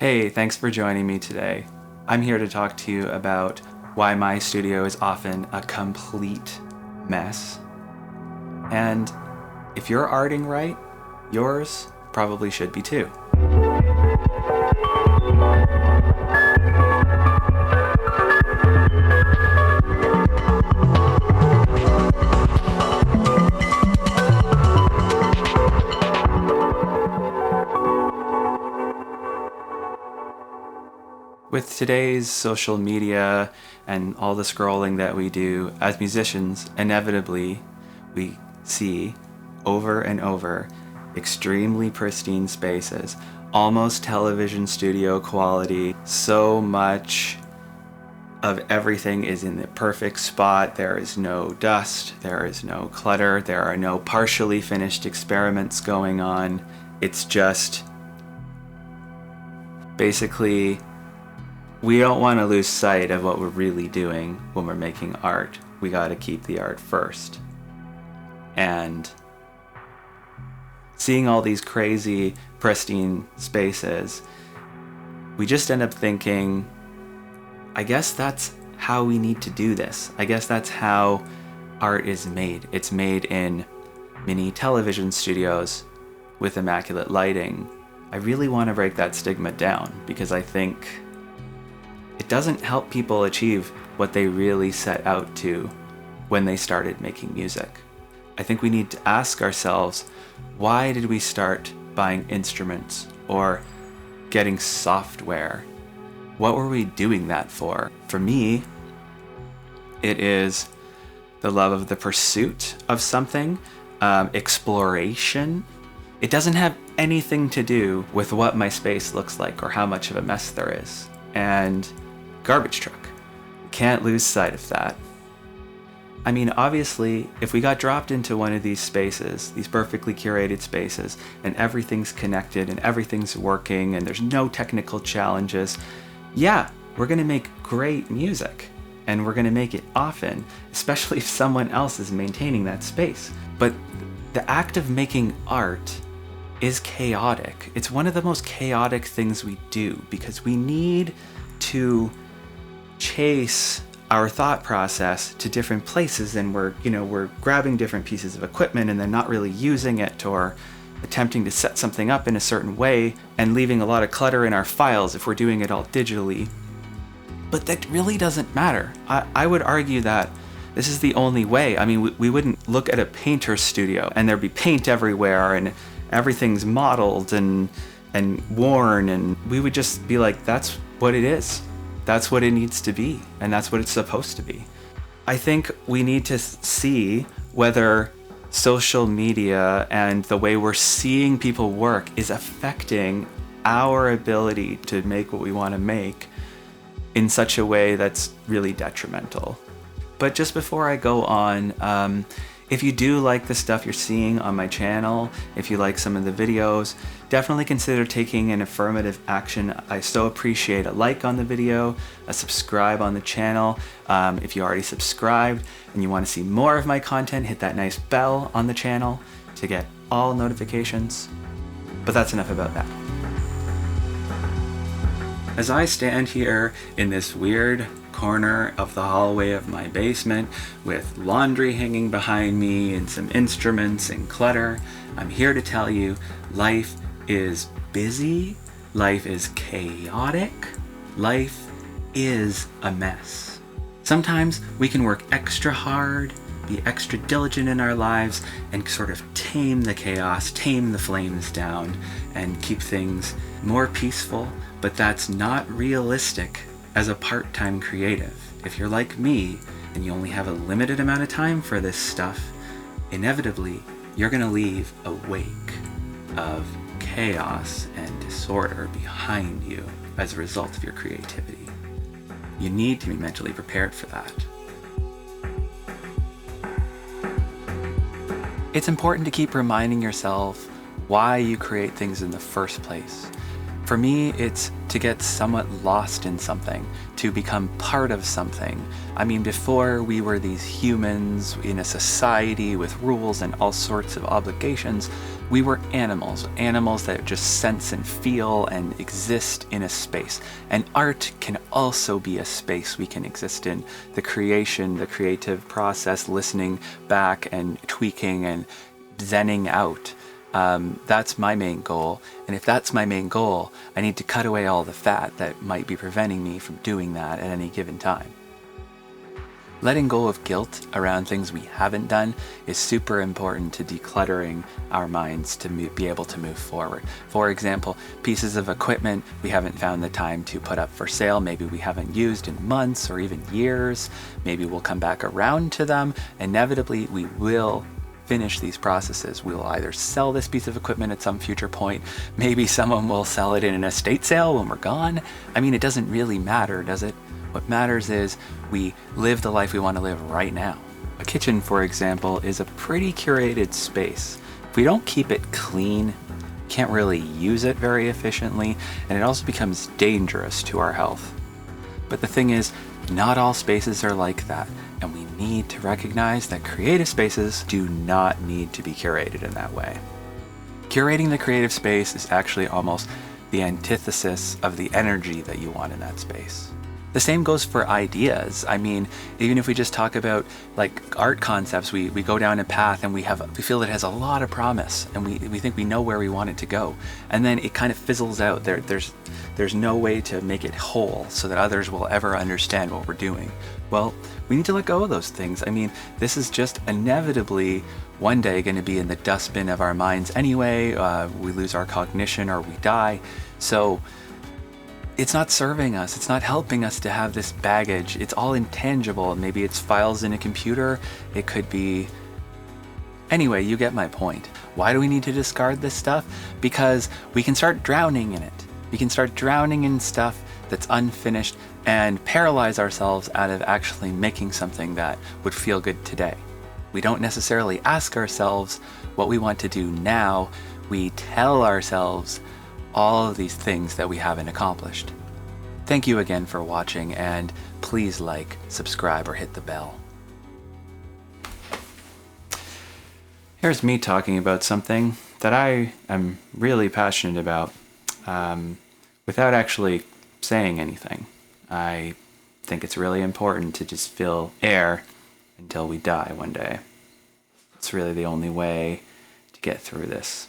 Hey, thanks for joining me today. I'm here to talk to you about why my studio is often a complete mess. And if you're arting right, yours probably should be too. With today's social media and all the scrolling that we do as musicians, inevitably we see over and over extremely pristine spaces, almost television studio quality. So much of everything is in the perfect spot. There is no dust, there is no clutter, there are no partially finished experiments going on. It's just basically, we don't want to lose sight of what we're really doing when we're making art. We got to keep the art first. And seeing all these crazy, pristine spaces, we just end up thinking, I guess that's how we need to do this. I guess that's how art is made. It's made in mini television studios with immaculate lighting. I really want to break that stigma down because I think it doesn't help people achieve what they really set out to when they started making music. I think we need to ask ourselves, why did we start buying instruments or getting software? What were we doing that for? For me, it is the love of the pursuit of something, exploration. It doesn't have anything to do with what my space looks like or how much of a mess there is. And garbage truck. Can't lose sight of that. I mean, obviously, if we got dropped into one of these spaces, these perfectly curated spaces, and everything's connected and everything's working and there's no technical challenges, yeah, we're gonna make great music. And we're gonna make it often, especially if someone else is maintaining that space. But the act of making art is chaotic. It's one of the most chaotic things we do because we need to chase our thought process to different places, and we're grabbing different pieces of equipment and then not really using it, or attempting to set something up in a certain way and leaving a lot of clutter in our files if we're doing it all digitally. But that really doesn't matter. I would argue that this is the only way. I mean, we wouldn't look at a painter's studio and there'd be paint everywhere and everything's modeled and worn, and we would just be like, that's what it is. That's what it needs to be, and that's what it's supposed to be. I think we need to see whether social media and the way we're seeing people work is affecting our ability to make what we want to make in such a way that's really detrimental. But just before I go on, if you do like the stuff you're seeing on my channel, if you like some of the videos, definitely consider taking an affirmative action. I so appreciate a like on the video, a subscribe on the channel. If you already subscribed and you want to see more of my content, hit that nice bell on the channel to get all notifications. But that's enough about that. As I stand here in this weird corner of the hallway of my basement with laundry hanging behind me and some instruments and clutter, I'm here to tell you life is busy, life is chaotic, life is a mess. Sometimes we can work extra hard, be extra diligent in our lives, and sort of tame the chaos, tame the flames down, and keep things more peaceful, but that's not realistic as a part-time creative. If you're like me and you only have a limited amount of time for this stuff, inevitably you're gonna leave a wake of chaos and disorder behind you as a result of your creativity. You need to be mentally prepared for that. It's important to keep reminding yourself why you create things in the first place. For me, it's to get somewhat lost in something, to become part of something. I mean, before we were these humans in a society with rules and all sorts of obligations, we were animals that just sense and feel and exist in a space. And art can also be a space we can exist in. The creation, the creative process, listening back and tweaking and zenning out. That's my main goal. And if that's my main goal, I need to cut away all the fat that might be preventing me from doing that at any given time. Letting go of guilt around things we haven't done is super important to decluttering our minds to be able to move forward. For example, pieces of equipment we haven't found the time to put up for sale, maybe we haven't used in months or even years, maybe we'll come back around to them. Inevitably, we will finish these processes. We'll either sell this piece of equipment at some future point, maybe someone will sell it in an estate sale when we're gone. I mean, it doesn't really matter, does it? What matters is we live the life we want to live right now. A kitchen, for example, is a pretty curated space. If we don't keep it clean, can't really use it very efficiently, and it also becomes dangerous to our health. But the thing is, not all spaces are like that, and we need to recognize that creative spaces do not need to be curated in that way. Curating the creative space is actually almost the antithesis of the energy that you want in that space. The same goes for ideas. I mean, even if we just talk about like art concepts, we go down a path and we feel it has a lot of promise, and we think we know where we want it to go, and then it kind of fizzles out. There's no way to make it whole so that others will ever understand what we're doing. Well, we need to let go of those things. I mean, this is just inevitably one day going to be in the dustbin of our minds anyway. We lose our cognition or we die. So it's not serving us. It's not helping us to have this baggage. It's all intangible. Maybe it's files in a computer. It could be... Anyway, you get my point. Why do we need to discard this stuff? Because we can start drowning in it. We can start drowning in stuff that's unfinished and paralyze ourselves out of actually making something that would feel good today. We don't necessarily ask ourselves what we want to do now. We tell ourselves all of these things that we haven't accomplished. Thank you again for watching, and please like, subscribe, or hit the bell. Here's me talking about something that I am really passionate about without actually saying anything. I think it's really important to just feel air until we die one day. It's really the only way to get through this.